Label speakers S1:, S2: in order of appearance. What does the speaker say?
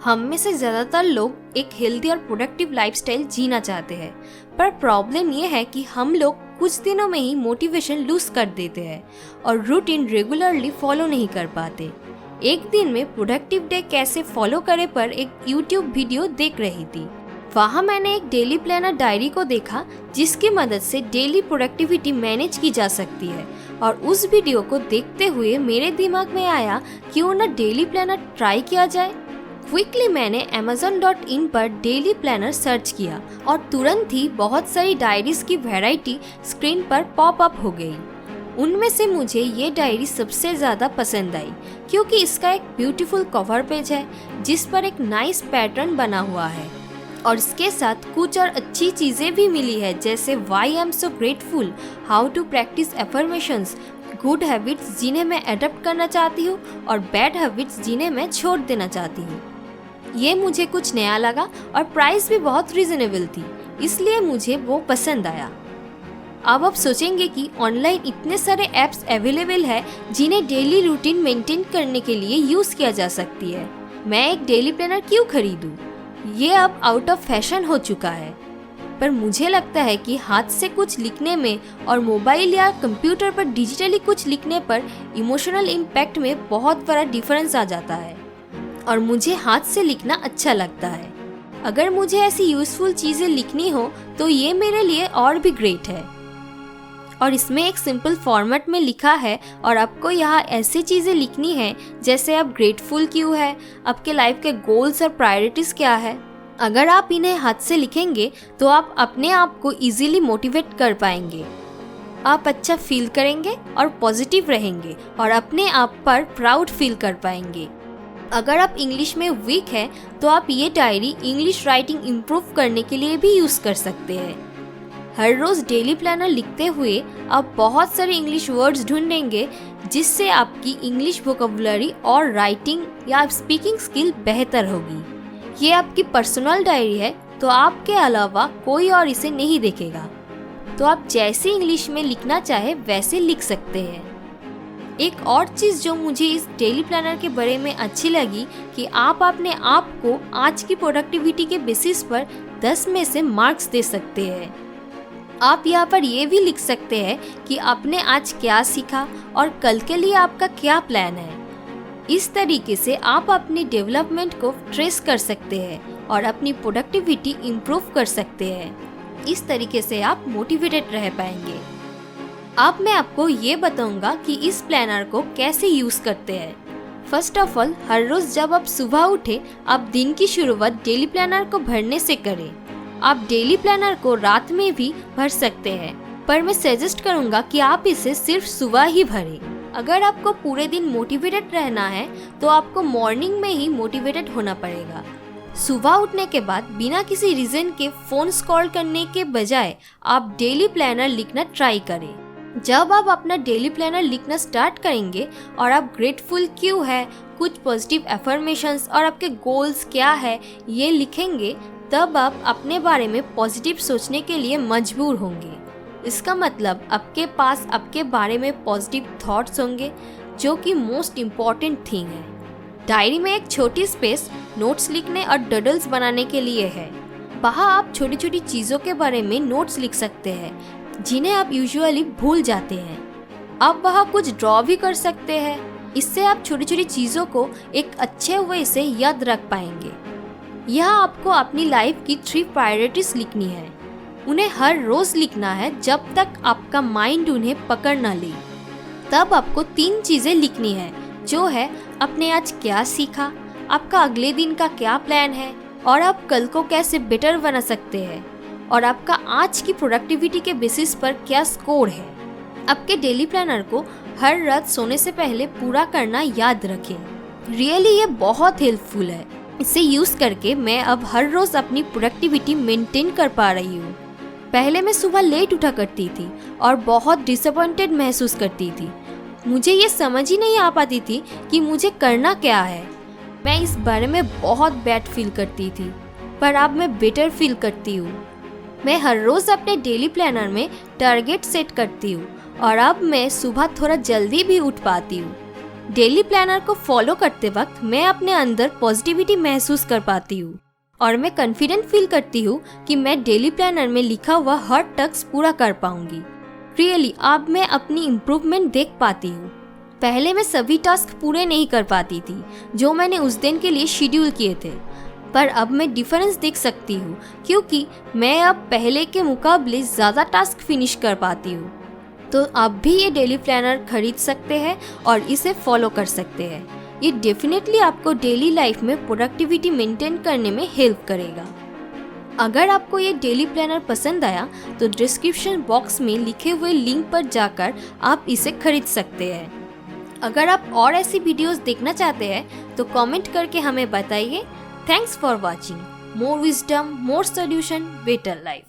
S1: हम में से ज़्यादातर लोग एक हेल्दी और प्रोडक्टिव लाइफस्टाइल जीना चाहते हैं, पर प्रॉब्लम ये है कि हम लोग कुछ दिनों में ही मोटिवेशन लूज कर देते हैं और रूटीन रेगुलरली फॉलो नहीं कर पाते। एक दिन में प्रोडक्टिव डे कैसे फॉलो करें पर एक यूट्यूब वीडियो देख रही थी। वहाँ मैंने एक डेली प्लानर डायरी को देखा जिसकी मदद से डेली प्रोडक्टिविटी मैनेज की जा सकती है, और उस वीडियो को देखते हुए मेरे दिमाग में आया क्यों ना डेली प्लानर ट्राई किया जाए। क्विकली मैंने amazon.in पर डेली प्लानर सर्च किया और तुरंत ही बहुत सारी डायरीज की वैरायटी स्क्रीन पर पॉप अप हो गई। उनमें से मुझे ये डायरी सबसे ज़्यादा पसंद आई क्योंकि इसका एक ब्यूटीफुल कवर पेज है जिस पर एक नाइस पैटर्न बना हुआ है, और इसके साथ कुछ और अच्छी चीज़ें भी मिली है जैसे why I am so grateful, how to practise affirmations, good habits जिन्हें मैं अडॉप्ट करना चाहती हूँ और बैड हैबिट्स जिन्हें मैं छोड़ देना चाहती हूँ। ये मुझे कुछ नया लगा और प्राइस भी बहुत रीजनेबल थी, इसलिए मुझे वो पसंद आया। अब आप सोचेंगे कि ऑनलाइन इतने सारे ऐप्स अवेलेबल है जिन्हें डेली रूटीन मेंटेन करने के लिए यूज़ किया जा सकती है, मैं एक डेली प्लानर क्यों खरीदूँ? ये अब आउट ऑफ फैशन हो चुका है। पर मुझे लगता है कि हाथ से कुछ लिखने में और मोबाइल या कंप्यूटर पर डिजिटली कुछ लिखने पर इमोशनल इम्पैक्ट में बहुत बड़ा डिफरेंस आ जाता है, और मुझे हाथ से लिखना अच्छा लगता है। अगर मुझे ऐसी यूज़फुल चीज़ें लिखनी हो तो ये मेरे लिए और भी ग्रेट है। और इसमें एक सिंपल फॉर्मेट में लिखा है और आपको यहाँ ऐसी चीज़ें लिखनी है जैसे आप ग्रेटफुल क्यों है, आपके लाइफ के गोल्स और प्रायोरिटीज़ क्या है। अगर आप इन्हें हाथ से लिखेंगे तो आप अपने आप को इजीली मोटिवेट कर पाएंगे, आप अच्छा फील करेंगे और पॉजिटिव रहेंगे और अपने आप पर प्राउड फील कर पाएंगे। अगर आप इंग्लिश में वीक हैं तो आप ये डायरी इंग्लिश राइटिंग इम्प्रूव करने के लिए भी यूज़ कर सकते हैं। हर रोज़ डेली प्लानर लिखते हुए आप बहुत सारे इंग्लिश वर्ड्स ढूंढेंगे जिससे आपकी इंग्लिश वोकैबुलरी और राइटिंग या स्पीकिंग स्किल बेहतर होगी। ये आपकी पर्सनल डायरी है तो आपके अलावा कोई और इसे नहीं देखेगा, तो आप जैसे इंग्लिश में लिखना चाहे वैसे लिख सकते हैं। एक और चीज़ जो मुझे इस डेली प्लानर के बारे में अच्छी लगी कि आप अपने आप को आज की प्रोडक्टिविटी के बेसिस पर 10 में से मार्क्स दे सकते हैं। आप यहाँ पर ये भी लिख सकते हैं कि आपने आज क्या सीखा और कल के लिए आपका क्या प्लान है। इस तरीके से आप अपनी डेवलपमेंट को ट्रेस कर सकते हैं और अपनी प्रोडक्टिविटी इम्प्रूव कर सकते हैं। इस तरीके से आप मोटिवेटेड रह पाएंगे। अब मैं आपको ये बताऊंगा कि इस प्लानर को कैसे यूज़ करते हैं। फर्स्ट ऑफ ऑल, हर रोज़ जब आप सुबह उठे आप दिन की शुरुआत डेली प्लानर को भरने से करें। आप डेली प्लानर को रात में भी भर सकते हैं, पर मैं सजेस्ट करूंगा कि आप इसे सिर्फ सुबह ही भरें। अगर आपको पूरे दिन मोटिवेटेड रहना है तो आपको मॉर्निंग में ही मोटिवेटेड होना पड़ेगा। सुबह उठने के बाद बिना किसी रीज़न के फ़ोन स्क्रॉल करने के बजाय आप डेली प्लानर लिखना ट्राई करें। जब आप अपना डेली प्लानर लिखना स्टार्ट करेंगे और आप ग्रेटफुल क्यों है, कुछ पॉजिटिव एफर्मेशंस और आपके गोल्स क्या है ये लिखेंगे, तब आप अपने बारे में पॉजिटिव सोचने के लिए मजबूर होंगे। इसका मतलब आपके पास आपके बारे में पॉजिटिव थॉट्स होंगे, जो कि मोस्ट इम्पॉर्टेंट थिंग है। डायरी में एक छोटी स्पेस नोट्स लिखने और डडल्स बनाने के लिए है। वहाँ आप छोटी छोटी चीज़ों के बारे में नोट्स लिख सकते हैं जिन्हें आप यूजुअली भूल जाते हैं। आप वहाँ कुछ ड्रॉ भी कर सकते हैं। इससे आप छोटी छोटी चीज़ों को एक अच्छे वे से याद रख पाएंगे। यहाँ आपको अपनी लाइफ की 3 प्रायोरिटीज़ लिखनी है। उन्हें हर रोज़ लिखना है जब तक आपका माइंड उन्हें पकड़ ना ले। तब आपको 3 चीज़ें लिखनी है, जो है आपने आज क्या सीखा, आपका अगले दिन का क्या प्लान है और आप कल को कैसे बेटर बना सकते हैं, और आपका आज की प्रोडक्टिविटी के बेसिस पर क्या स्कोर है। आपके डेली प्लानर को हर रात सोने से पहले पूरा करना याद रखें। रियली ये बहुत हेल्पफुल है। इसे यूज़ करके मैं अब हर रोज़ अपनी प्रोडक्टिविटी मेंटेन कर पा रही हूँ। पहले मैं सुबह लेट उठा करती थी और बहुत डिसअपॉइंटेड महसूस करती थी। मुझे ये समझ ही नहीं आ पाती थी कि मुझे करना क्या है। मैं इस बारे में बहुत बैड फील करती थी, पर अब मैं बेटर फील करती हूँ। मैं हर रोज़ अपने डेली प्लानर में टारगेट सेट करती हूँ और अब मैं सुबह थोड़ा जल्दी भी उठ पाती हूँ। डेली प्लानर को फॉलो करते वक्त मैं अपने अंदर पॉजिटिविटी महसूस कर पाती हूँ और मैं कॉन्फिडेंट फील करती हूँ कि मैं डेली प्लानर में लिखा हुआ हर टास्क पूरा कर पाऊंगी। रियली अब मैं अपनी इम्प्रूवमेंट देख पाती हूँ। पहले मैं सभी टास्क पूरे नहीं कर पाती थी जो मैंने उस दिन के लिए शेड्यूल किए थे, पर अब मैं डिफरेंस देख सकती हूँ क्योंकि मैं अब पहले के मुकाबले ज़्यादा टास्क फिनिश कर पाती हूँ। तो आप भी ये डेली प्लानर खरीद सकते हैं और इसे फॉलो कर सकते हैं। ये डेफिनेटली आपको डेली लाइफ में प्रोडक्टिविटी मेंटेन करने में हेल्प करेगा। अगर आपको ये डेली प्लानर पसंद आया तो डिस्क्रिप्शन बॉक्स में लिखे हुए लिंक पर जाकर आप इसे खरीद सकते हैं। अगर आप और ऐसी वीडियोस देखना चाहते हैं तो कमेंट करके हमें बताइए। Thanks for watching. More wisdom, more solution, better life.